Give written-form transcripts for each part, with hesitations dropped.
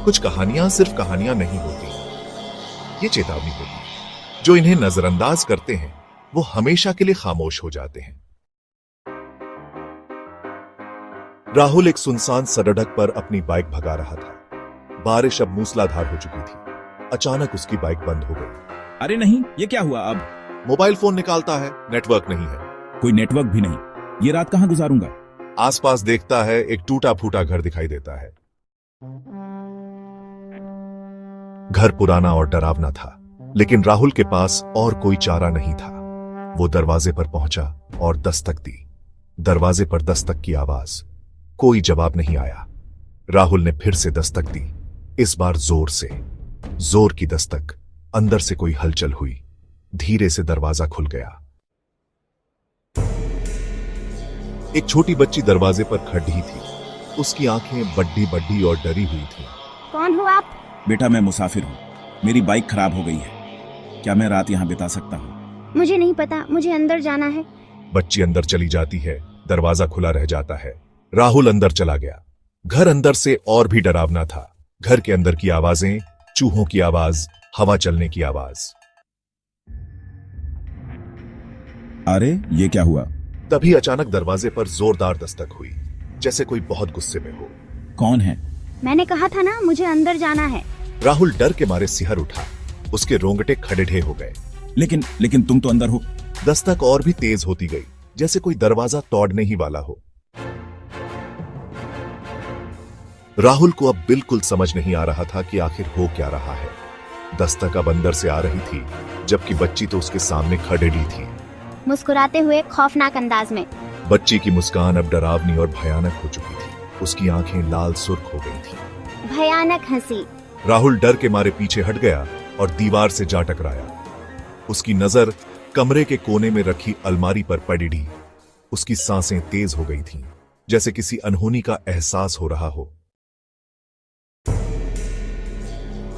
कुछ कहानियां सिर्फ कहानियां नहीं होती, ये चेतावनी होती। जो इन्हें नजरअंदाज करते हैं वो हमेशा के लिए खामोश हो जाते हैं। राहुल एक सुनसान सड़क पर अपनी बाइक भगा रहा था। बारिश अब मूसलाधार हो चुकी थी। अचानक उसकी बाइक बंद हो गई। अरे नहीं, ये क्या हुआ अब? मोबाइल फोन निकालता है, नेटवर्क नहीं है। कोई नेटवर्क भी नहीं। ये रात कहां गुजारूंगा? आसपास देखता है, एक टूटा फूटा घर दिखाई देता है। घर पुराना और डरावना था, लेकिन राहुल के पास और कोई चारा नहीं था। वो दरवाजे पर पहुंचा और दस्तक दी। दरवाजे पर दस्तक की आवाज, कोई जवाब नहीं आया। राहुल ने फिर से दस्तक दी, इस बार जोर से। जोर की दस्तक, अंदर से कोई हलचल हुई। धीरे से दरवाजा खुल गया। एक छोटी बच्ची दरवाजे पर खड़ी थी। उसकी आंखें बड्डी बड्डी और डरी हुई थी। कौन हो आप? बेटा, मैं मुसाफिर हूँ। मेरी बाइक खराब हो गई है। क्या मैं रात यहाँ बिता सकता हूँ? मुझे नहीं पता, मुझे अंदर जाना है। बच्ची अंदर चली जाती है। दरवाजा खुला रह जाता है। राहुल अंदर चला गया। घर अंदर से और भी डरावना था। घर के अंदर की आवाजें, चूहों की आवाज, हवा चलने की आवाज। अरे ये क्या हुआ? तभी अचानक दरवाजे पर जोरदार दस्तक हुई, जैसे कोई बहुत गुस्से में हो। कौन है? मैंने कहा था ना, मुझे अंदर जाना है। राहुल डर के मारे सिहर उठा। उसके रोंगटे खड़े हो गए। लेकिन तुम तो अंदर हो। दस्तक और भी तेज होती गई, जैसे कोई दरवाजा तोड़ने ही वाला हो। राहुल को अब बिल्कुल समझ नहीं आ रहा था कि आखिर हो क्या रहा है। दस्तक अब अंदर से आ रही थी, जबकि बच्ची तो उसके सामने खड़ी थी, मुस्कुराते हुए खौफनाक अंदाज में। बच्ची की मुस्कान अब डरावनी और भयानक हो चुकी थी। उसकी आंखें लाल सुर्ख हो गई थी। भयानक हंसी। राहुल डर के मारे पीछे हट गया और दीवार से जा टकराया। उसकी नजर कमरे के कोने में रखी अलमारी पर पड़ी। उसकी सांसें तेज हो गई थीं, जैसे किसी अनहोनी का एहसास हो रहा हो।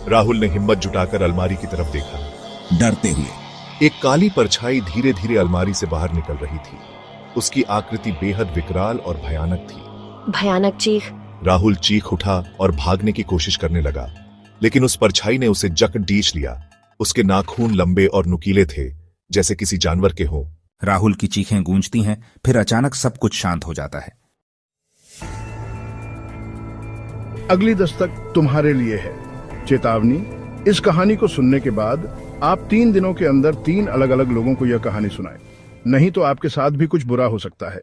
राहुल ने हिम्मत जुटाकर अलमारी की तरफ देखा। डरते हुए एक काली परछाई धीरे धीरे अलमारी से बाहर निकल रही थी। उसकी आकृति बेहद विकराल और भयानक थी। भयानक चीख। राहुल चीख उठा और भागने की कोशिश करने लगा, लेकिन उस परछाई ने उसे जकड़ डीच लिया। उसके नाखून लंबे और नुकीले थे, जैसे किसी जानवर के हों। राहुल की चीखें गूंजती हैं, फिर अचानक सब कुछ शांत हो जाता है। अगली दस्तक तुम्हारे लिए है। चेतावनी, इस कहानी को सुनने के बाद आप 3 दिनों के अंदर 3 अलग अलग लोगों को यह कहानी सुनाएं, नहीं तो आपके साथ भी कुछ बुरा हो सकता है।